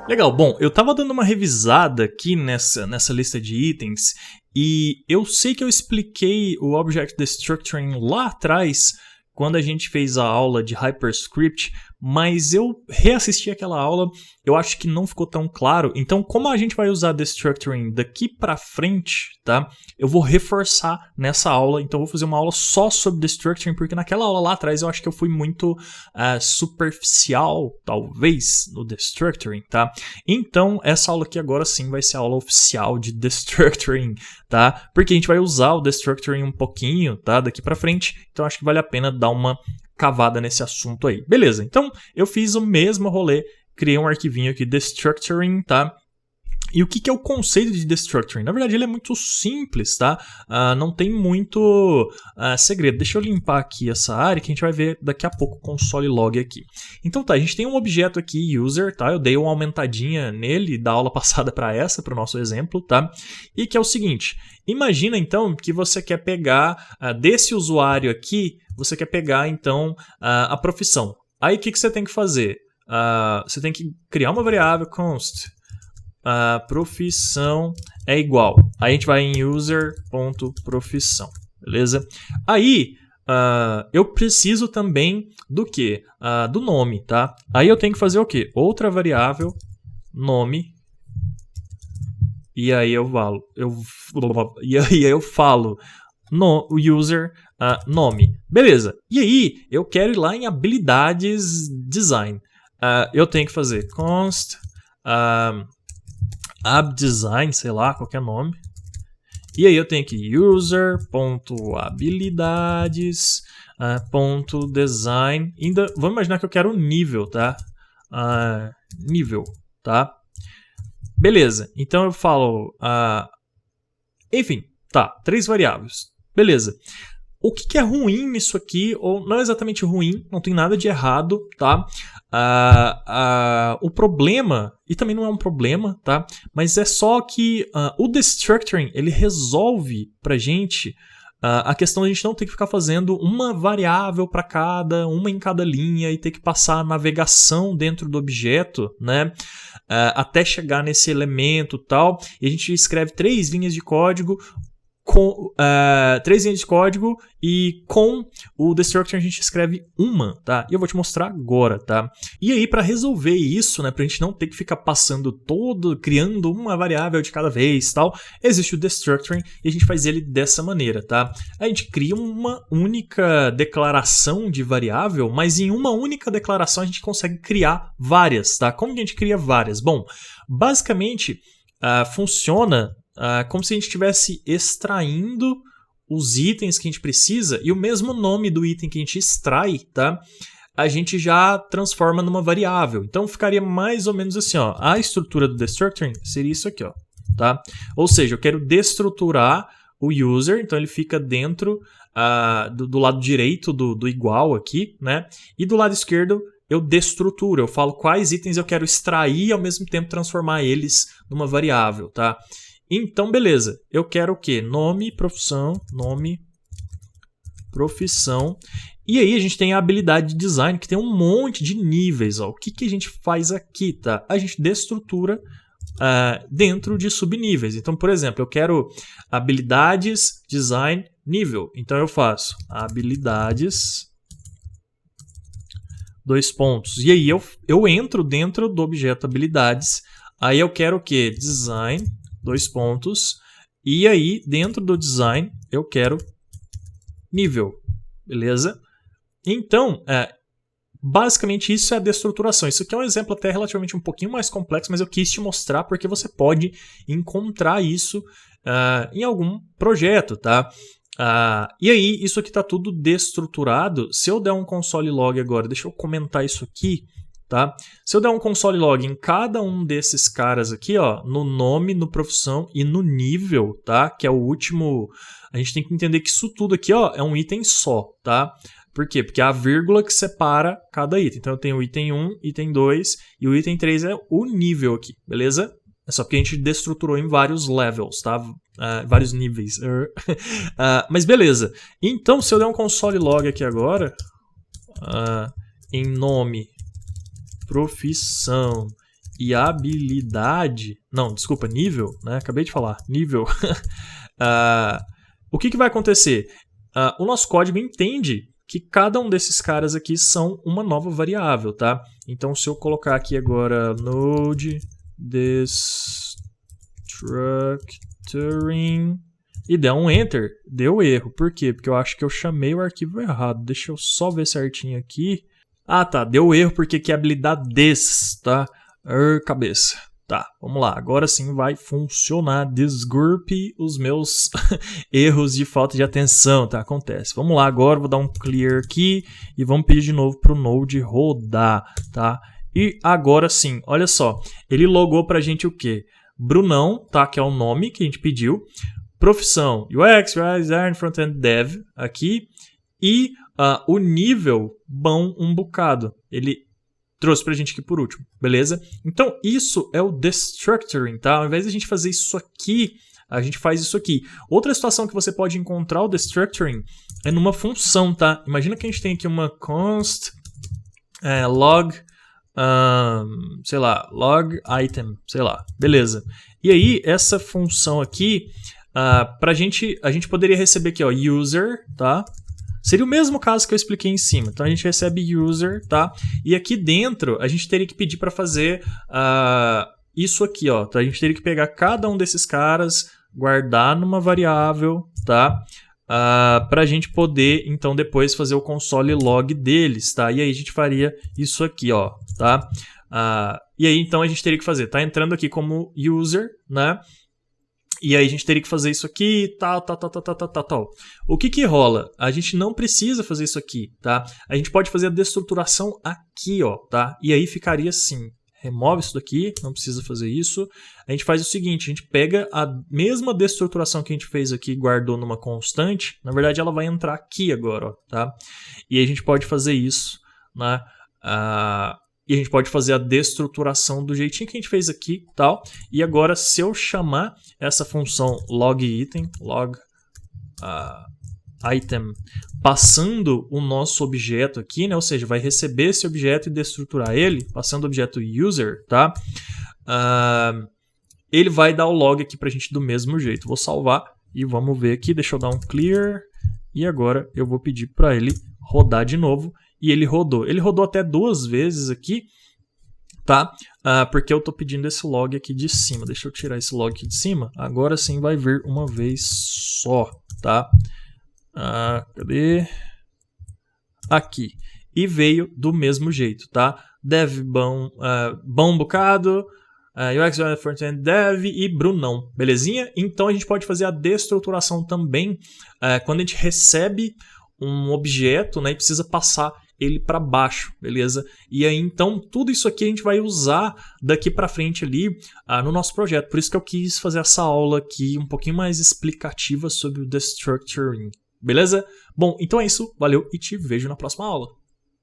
Legal, bom, eu tava dando uma revisada aqui nessa lista de itens e eu sei que eu expliquei o Object Destructuring lá atrás quando a gente fez a aula de Hyperscript, mas eu reassisti aquela aula, eu acho que não ficou tão claro. Então, como a gente vai usar Destructuring daqui pra frente, tá? Eu vou reforçar nessa aula, então eu vou fazer uma aula só sobre Destructuring, porque naquela aula lá atrás eu acho que eu fui muito superficial, talvez, no Destructuring, tá? Então, essa aula aqui agora sim vai ser a aula oficial de Destructuring, tá? Porque a gente vai usar o Destructuring um pouquinho, tá? Daqui pra frente, então acho que vale a pena dar uma cavada nesse assunto aí. Beleza, então eu fiz o mesmo rolê, criei um arquivinho aqui, Destructuring, tá? E o que é o conceito de Destructuring? Na verdade, ele é muito simples, tá? Não tem muito segredo. Deixa eu limpar aqui essa área que a gente vai ver daqui a pouco o console log aqui. Então tá, a gente tem um objeto aqui, user, tá? Eu dei uma aumentadinha nele da aula passada para o nosso exemplo, tá? E que é o seguinte, imagina então que você quer pegar desse usuário aqui, você quer pegar então a profissão. Aí o que você tem que fazer? Você tem que criar uma variável const. Profissão é igual. Aí a gente vai em user.profissão, beleza? Aí eu preciso também do quê? Do nome, tá? Aí eu tenho que fazer o quê? Outra variável, nome. E aí eu falo no user nome. Beleza. E aí eu quero ir lá em habilidades design. Eu tenho que fazer const abdesign, sei lá, qualquer nome. E aí eu tenho que user.habilidades.design. Ainda vamos imaginar que eu quero nível, tá? Nível, tá? Beleza. Então eu falo enfim, tá, 3 variáveis. Beleza. O que é ruim nisso aqui, ou não é exatamente ruim, não tem nada de errado, tá? O problema, e também não é um problema, tá? Mas é só que o Destructuring, ele resolve pra gente a questão de a gente não ter que ficar fazendo uma variável para uma em cada linha e ter que passar a navegação dentro do objeto, né? Até chegar nesse elemento e tal. E a gente escreve 3 linhas de código. 3 linhas de código e com o Destructuring a gente escreve uma, tá? E eu vou te mostrar agora, tá? E aí para resolver isso, né, pra gente não ter que ficar criando uma variável de cada vez, tal, existe o Destructuring e a gente faz ele dessa maneira, tá? A gente cria uma única declaração de variável, mas em uma única declaração a gente consegue criar várias, tá? Como que a gente cria várias? Bom, basicamente funciona como se a gente estivesse extraindo os itens que a gente precisa e o mesmo nome do item que a gente extrai, tá? A gente já transforma numa variável. Então ficaria mais ou menos assim, ó. A estrutura do Destructuring seria isso aqui, ó, tá? Ou seja, eu quero destruturar o user, então ele fica dentro do lado direito do igual aqui, né? E do lado esquerdo eu destruturo, eu falo quais itens eu quero extrair e ao mesmo tempo transformar eles numa variável, tá? Então, beleza. Eu quero o quê? Nome, profissão. E aí a gente tem a habilidade de design, que tem um monte de níveis. Ó. O que a gente faz aqui, tá? A gente destrutura dentro de subníveis. Então, por exemplo, eu quero habilidades, design, nível. Então eu faço habilidades, 2 pontos. E aí eu entro dentro do objeto habilidades. Aí eu quero o quê? Design, 2 pontos, e aí dentro do design eu quero nível, beleza? Então, basicamente isso é a destruturação. Isso aqui é um exemplo até relativamente um pouquinho mais complexo, mas eu quis te mostrar porque você pode encontrar isso em algum projeto, tá? E aí, isso aqui está tudo destruturado. Se eu der um console log agora, deixa eu comentar isso aqui, tá? Se eu der um console log em cada um desses caras aqui, ó, no nome, no profissão e no nível, tá? Que é o último. A gente tem que entender que isso tudo aqui, ó, é um item só, tá? Por quê? Porque é a vírgula que separa cada item. Então eu tenho o item 1, item 2 e o item 3 é o nível aqui, beleza? É só porque a gente destruturou em vários levels, tá? Vários níveis. Mas beleza. Então, se eu der um console log aqui agora, em nome, profissão e habilidade, não, desculpa, nível, né? Acabei de falar, nível. O que vai acontecer? O nosso código entende que cada um desses caras aqui são uma nova variável, tá? Então, se eu colocar aqui agora node destructuring e der um enter, deu erro. Por quê? Porque eu acho que eu chamei o arquivo errado. Deixa eu só ver certinho aqui. Ah, tá. Deu erro porque aqui é habilidades, tá? Cabeça. Tá, vamos lá. Agora sim vai funcionar. Desgroupe os meus erros de falta de atenção, tá? Acontece. Vamos lá agora. Vou dar um clear aqui e vamos pedir de novo para o Node rodar, tá? E agora sim, olha só. Ele logou pra gente o quê? Brunão, tá? Que é o nome que a gente pediu. Profissão, UX, UI Design, Frontend Dev, aqui. E o nível, bom um bocado. Ele trouxe pra gente aqui por último, beleza? Então, isso é o destructuring, tá? Ao invés de a gente fazer isso aqui, a gente faz isso aqui. Outra situação que você pode encontrar o destructuring é numa função, tá? Imagina que a gente tem aqui uma const log, sei lá, log item, sei lá, beleza. E aí, essa função aqui, a gente poderia receber aqui, ó, user, tá? Seria o mesmo caso que eu expliquei em cima. Então a gente recebe user, tá? E aqui dentro a gente teria que pedir para fazer isso aqui, ó. Então a gente teria que pegar cada um desses caras, guardar numa variável, tá? Para a gente poder então depois fazer o console log deles, tá? E aí a gente faria isso aqui, ó, tá? E aí então a gente teria que fazer, tá entrando aqui como user, né? E aí a gente teria que fazer isso aqui, tal. O que rola? A gente não precisa fazer isso aqui, tá? A gente pode fazer a destruturação aqui, ó, tá? E aí ficaria assim, remove isso daqui, não precisa fazer isso. A gente faz o seguinte, a gente pega a mesma destruturação que a gente fez aqui e guardou numa constante, na verdade ela vai entrar aqui agora, ó, tá? E aí a gente pode fazer isso, né? E a gente pode fazer a destruturação do jeitinho que a gente fez aqui e tal. E agora, se eu chamar essa função logItem, item, passando o nosso objeto aqui, né? Ou seja, vai receber esse objeto e destruturar ele, passando o objeto user, tá? Ele vai dar o log aqui pra gente do mesmo jeito. Vou salvar e vamos ver aqui. Deixa eu dar um clear. E agora eu vou pedir para ele rodar de novo. E ele rodou. Ele rodou até 2 vezes aqui, tá? Porque eu estou pedindo esse log aqui de cima. Deixa eu tirar esse log aqui de cima. Agora sim vai vir uma vez só, tá? Cadê? Aqui. E veio do mesmo jeito, tá? Dev bom bocado, UX Frontend Dev e Brunão, belezinha? Então a gente pode fazer a destruturação também quando a gente recebe um objeto, né, e precisa passar ele para baixo, beleza? E aí então tudo isso aqui a gente vai usar daqui para frente ali no nosso projeto. Por isso que eu quis fazer essa aula aqui um pouquinho mais explicativa sobre o destructuring, beleza? Bom, então é isso, valeu e te vejo na próxima aula.